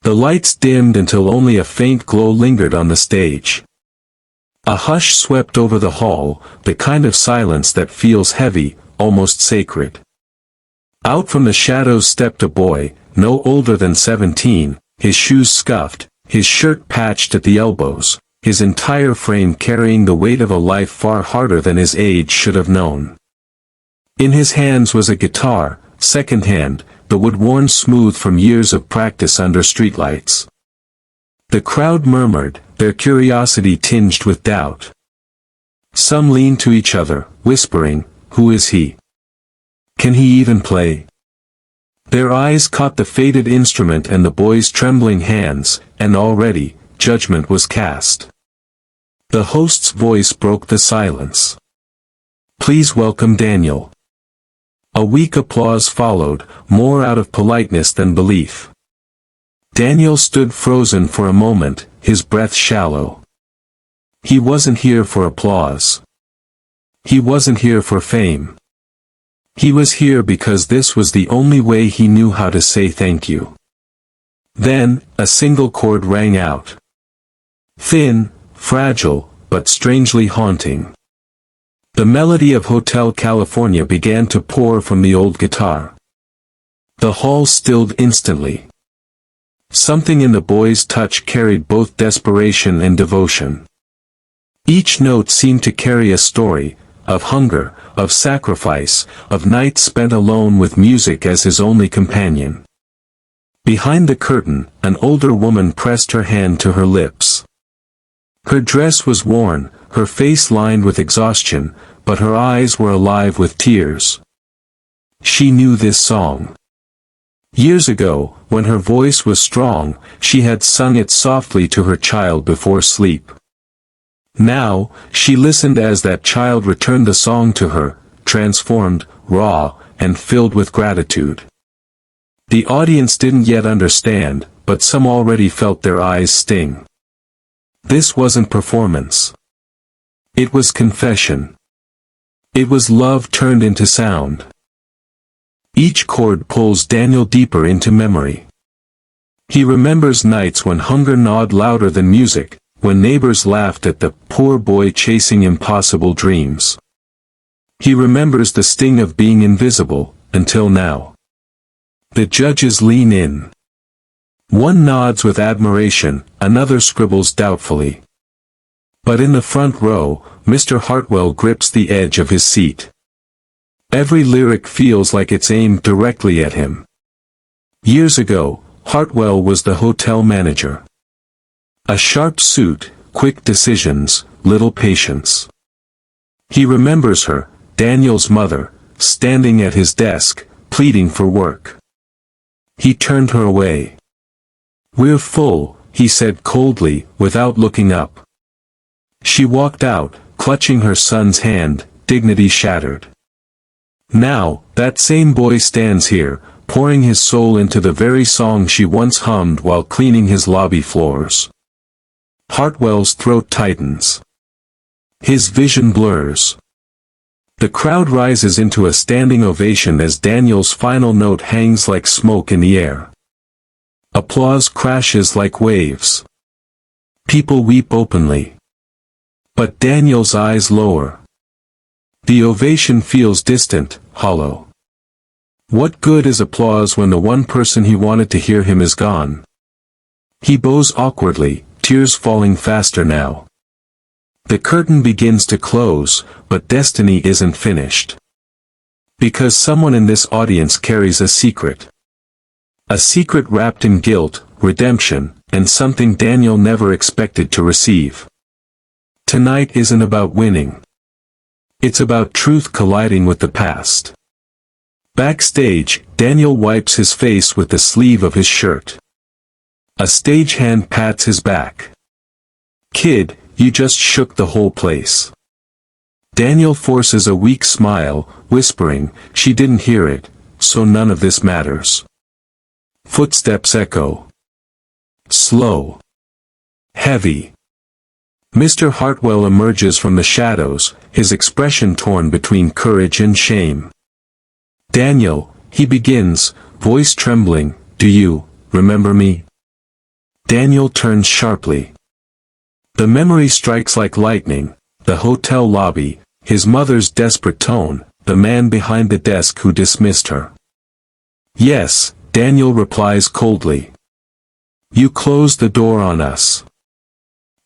The lights dimmed until only a faint glow lingered on the stage. A hush swept over the hall, the kind of silence that feels heavy, almost sacred. Out from the shadows stepped a boy, no older than 17, his shoes scuffed, his shirt patched at the elbows, his entire frame carrying the weight of a life far harder than his age should have known. In his hands was a guitar, second-hand, the wood worn smooth from years of practice under streetlights. The crowd murmured, their curiosity tinged with doubt. Some leaned to each other, whispering, "Who is he? Can he even play?" Their eyes caught the faded instrument and the boy's trembling hands, and already, judgment was cast. The host's voice broke the silence. "Please welcome Daniel." A weak applause followed, more out of politeness than belief. Daniel stood frozen for a moment, his breath shallow. He wasn't here for applause. He wasn't here for fame. He was here because this was the only way he knew how to say thank you. Then, a single chord rang out. Thin, fragile, but strangely haunting. The melody of Hotel California began to pour from the old guitar. The hall stilled instantly. Something in the boy's touch carried both desperation and devotion. Each note seemed to carry a story, of hunger, of sacrifice, of nights spent alone with music as his only companion. Behind the curtain, an older woman pressed her hand to her lips. Her dress was worn, her face lined with exhaustion, but her eyes were alive with tears. She knew this song. Years ago, when her voice was strong, she had sung it softly to her child before sleep. Now, she listened as that child returned the song to her, transformed, raw, and filled with gratitude. The audience didn't yet understand, but some already felt their eyes sting. This wasn't performance. It was confession. It was love turned into sound. Each chord pulls Daniel deeper into memory. He remembers nights when hunger gnawed louder than music, when neighbors laughed at the poor boy chasing impossible dreams. He remembers the sting of being invisible, until now. The judges lean in. One nods with admiration, another scribbles doubtfully. But in the front row, Mr. Hartwell grips the edge of his seat. Every lyric feels like it's aimed directly at him. Years ago, Hartwell was the hotel manager. A sharp suit, quick decisions, little patience. He remembers her, Daniel's mother, standing at his desk, pleading for work. He turned her away. "We're full," he said coldly, without looking up. She walked out, clutching her son's hand, dignity shattered. Now, that same boy stands here, pouring his soul into the very song she once hummed while cleaning his lobby floors. Hartwell's throat tightens. His vision blurs. The crowd rises into a standing ovation as Daniel's final note hangs like smoke in the air. Applause crashes like waves. People weep openly. But Daniel's eyes lower. The ovation feels distant, hollow. What good is applause when the one person he wanted to hear him is gone? He bows awkwardly, tears falling faster now. The curtain begins to close, but destiny isn't finished. Because someone in this audience carries a secret. A secret wrapped in guilt, redemption, and something Daniel never expected to receive. Tonight isn't about winning. It's about truth colliding with the past. Backstage, Daniel wipes his face with the sleeve of his shirt. A stagehand pats his back. "Kid, you just shook the whole place." Daniel forces a weak smile, whispering, "She didn't hear it, so none of this matters." Footsteps echo. Slow. Heavy. Mr. Hartwell emerges from the shadows, his expression torn between courage and shame. "Daniel," he begins, voice trembling, "do you remember me?" Daniel turns sharply. The memory strikes like lightning, the hotel lobby, his mother's desperate tone, the man behind the desk who dismissed her. Yes, Daniel replies coldly. You closed the door on us.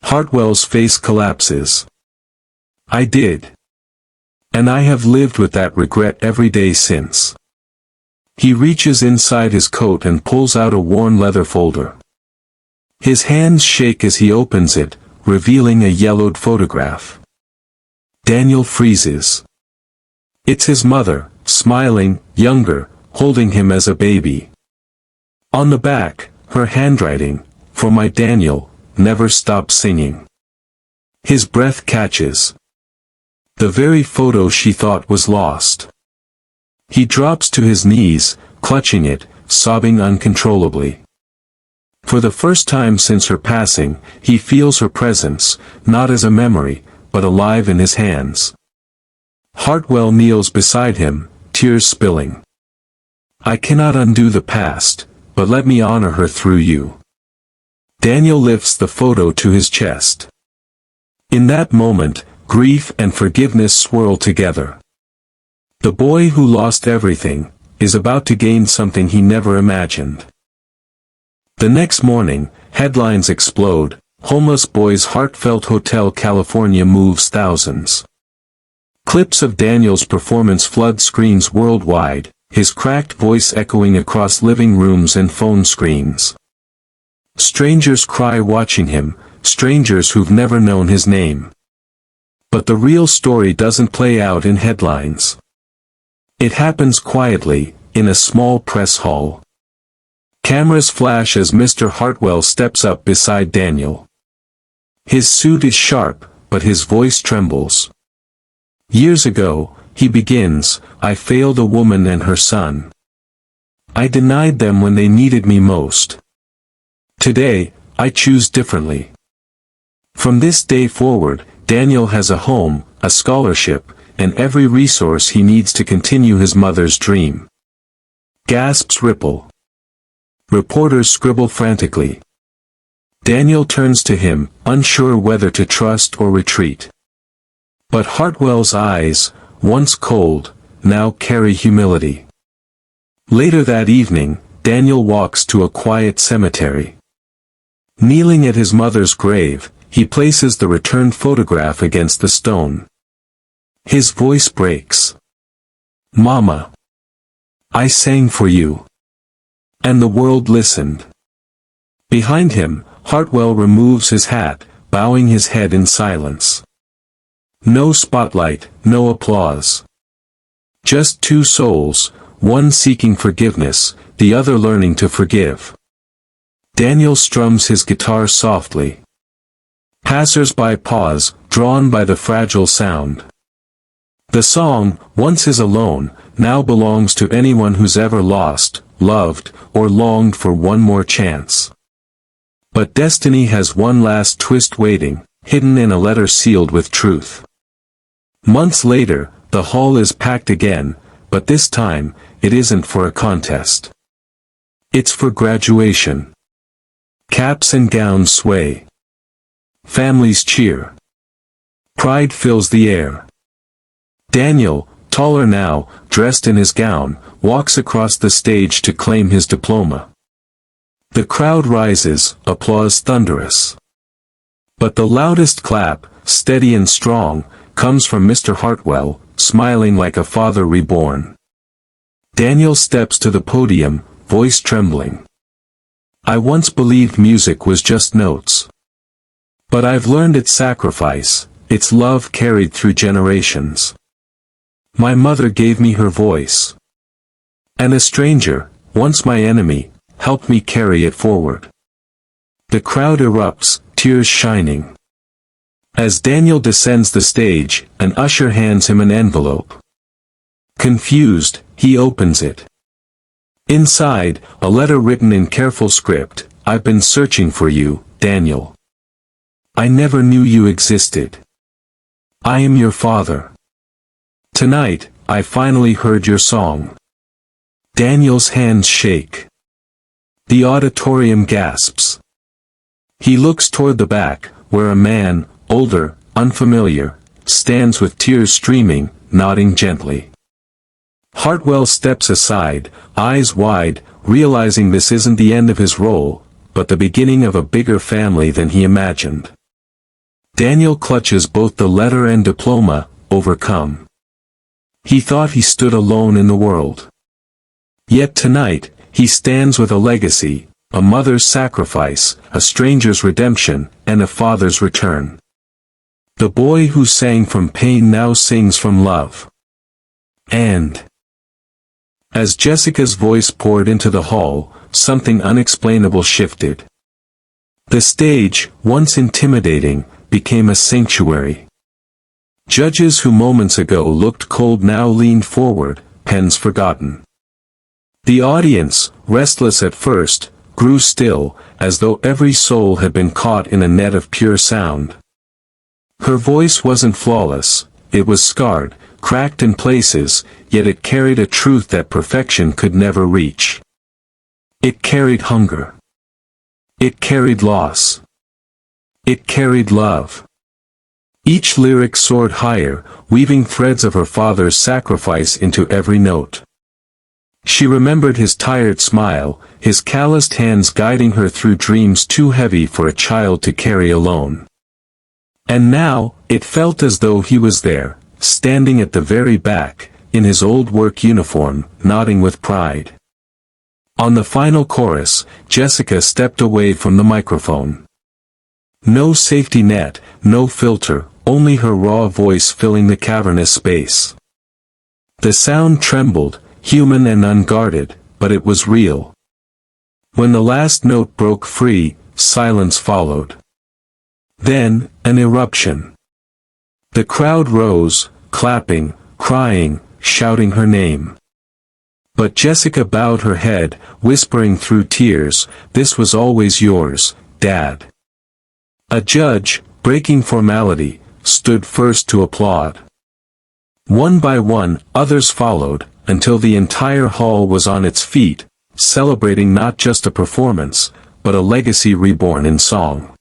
Hartwell's face collapses. I did. And I have lived with that regret every day since. He reaches inside his coat and pulls out a worn leather folder. His hands shake as he opens it, revealing a yellowed photograph. Daniel freezes. It's his mother, smiling, younger, holding him as a baby. On the back, her handwriting, "For my Daniel, never stop singing." His breath catches. The very photo she thought was lost. He drops to his knees, clutching it, sobbing uncontrollably. For the first time since her passing, he feels her presence, not as a memory, but alive in his hands. Hartwell kneels beside him, tears spilling. I cannot undo the past, but let me honor her through you. Daniel lifts the photo to his chest. In that moment, grief and forgiveness swirl together. The boy who lost everything, is about to gain something he never imagined. The next morning, headlines explode, homeless boy's heartfelt Hotel California moves thousands. Clips of Daniel's performance flood screens worldwide, his cracked voice echoing across living rooms and phone screens. Strangers cry watching him, strangers who've never known his name. But the real story doesn't play out in headlines. It happens quietly, in a small press hall. Cameras flash as Mr. Hartwell steps up beside Daniel. His suit is sharp, but his voice trembles. Years ago, he begins, I failed a woman and her son. I denied them when they needed me most. Today, I choose differently. From this day forward, Daniel has a home, a scholarship, and every resource he needs to continue his mother's dream. Gasps ripple. Reporters scribble frantically. Daniel turns to him, unsure whether to trust or retreat. But Hartwell's eyes, once cold, now carry humility. Later that evening, Daniel walks to a quiet cemetery. Kneeling at his mother's grave, he places the returned photograph against the stone. His voice breaks. Mama. I sang for you. And the world listened. Behind him, Hartwell removes his hat, bowing his head in silence. No spotlight, no applause. Just two souls, one seeking forgiveness, the other learning to forgive. Daniel strums his guitar softly. Passers-by pause, drawn by the fragile sound. The song, once his alone, now belongs to anyone who's ever lost, loved, or longed for one more chance. But destiny has one last twist waiting, hidden in a letter sealed with truth. Months later, the hall is packed again, but this time, it isn't for a contest. It's for graduation. Caps and gowns sway. Families cheer. Pride fills the air. Daniel, taller now, dressed in his gown, walks across the stage to claim his diploma. The crowd rises, applause thunderous. But the loudest clap, steady and strong, comes from Mr. Hartwell, smiling like a father reborn. Daniel steps to the podium, voice trembling. I once believed music was just notes. But I've learned its sacrifice, its love carried through generations. My mother gave me her voice. And a stranger, once my enemy, helped me carry it forward. The crowd erupts, tears shining. As Daniel descends the stage, an usher hands him an envelope. Confused, he opens it. Inside, a letter written in careful script, I've been searching for you, Daniel. I never knew you existed. I am your father. Tonight, I finally heard your song. Daniel's hands shake. The auditorium gasps. He looks toward the back, where a man, older, unfamiliar, stands with tears streaming, nodding gently. Hartwell steps aside, eyes wide, realizing this isn't the end of his role, but the beginning of a bigger family than he imagined. Daniel clutches both the letter and diploma, overcome. He thought he stood alone in the world. Yet tonight, he stands with a legacy, a mother's sacrifice, a stranger's redemption, and a father's return. The boy who sang from pain now sings from love. And as Jessica's voice poured into the hall, something unexplainable shifted. The stage, once intimidating, became a sanctuary. Judges who moments ago looked cold now leaned forward, pens forgotten. The audience, restless at first, grew still, as though every soul had been caught in a net of pure sound. Her voice wasn't flawless, it was scarred, cracked in places, yet it carried a truth that perfection could never reach. It carried hunger. It carried loss. It carried love. Each lyric soared higher, weaving threads of her father's sacrifice into every note. She remembered his tired smile, his calloused hands guiding her through dreams too heavy for a child to carry alone. And now, it felt as though he was there, standing at the very back, in his old work uniform, nodding with pride. On the final chorus, Jessica stepped away from the microphone. No safety net, no filter, only her raw voice filling the cavernous space. The sound trembled, human and unguarded, but it was real. When the last note broke free, silence followed. Then, an eruption. The crowd rose, clapping, crying, shouting her name. But Jessica bowed her head, whispering through tears, "This was always yours, Dad." A judge, breaking formality, stood first to applaud. One by one, others followed, until the entire hall was on its feet, celebrating not just a performance, but a legacy reborn in song.